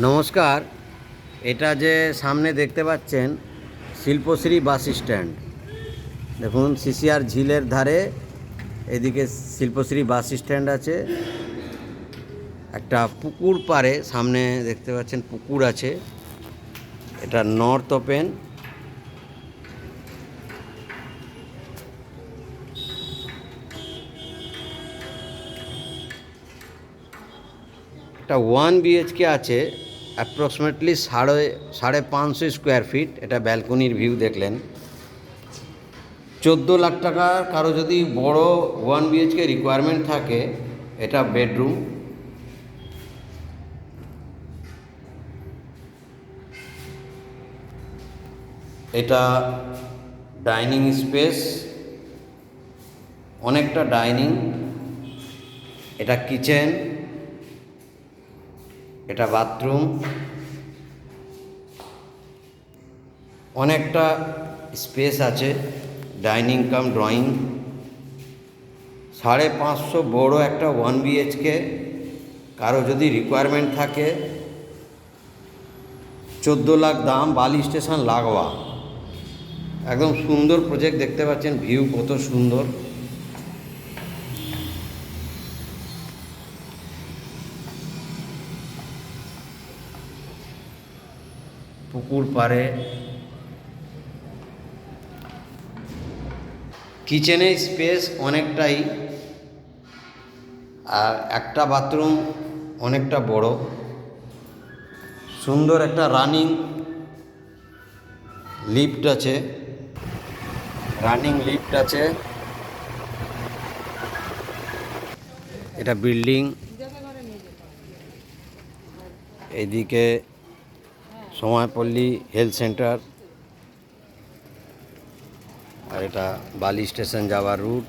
নমস্কার। এটা যে সামনে দেখতে পাচ্ছেন শিল্পশ্রী বাস স্ট্যান্ড। দেখুন সিসিআর ঝিলের ধারে এদিকে শিল্পশ্রী বাস স্ট্যান্ড আছে। একটা পুকুর পাড়ে সামনে দেখতে পাচ্ছেন পুকুর আছে। এটা নর্থ ওপেন। একটা 1 BHK আছে, অ্যাপ্রক্সিমেটলি 550 স্কোয়ার ফিট। এটা ব্যালকনির ভিউ দেখলেন। 14 লাখ টাকা। কারো যদি বড় 1 BHK রিকোয়ারমেন্ট থাকে, এটা বেডরুম। এটা ডাইনিং স্পেস, অনেকটা ডাইনিং। এটা কিচেন, এটা বাথরুম, অনেকটা স্পেস আছে। ডাইনিং কাম ড্রয়িং। 550 বড় একটা 1 BHK কারো যদি রিকোয়ারমেন্ট থাকে। 14 লাখ দাম, বালি স্টেশন লাগোয়া। একদম সুন্দর প্রজেক্ট। দেখতে পাচ্ছেন ভিউ কত সুন্দর। পুকুর পাড়ে কিচেনে স্পেস অনেকটাই, আর একটা বাথরুম অনেকটা বড়। সুন্দর একটা রানিং লিফট আছে। এটা বিল্ডিং। এদিকে সময়পল্লী হেলথ সেন্টার, আর এটা বালি স্টেশন যাওয়ার রুট।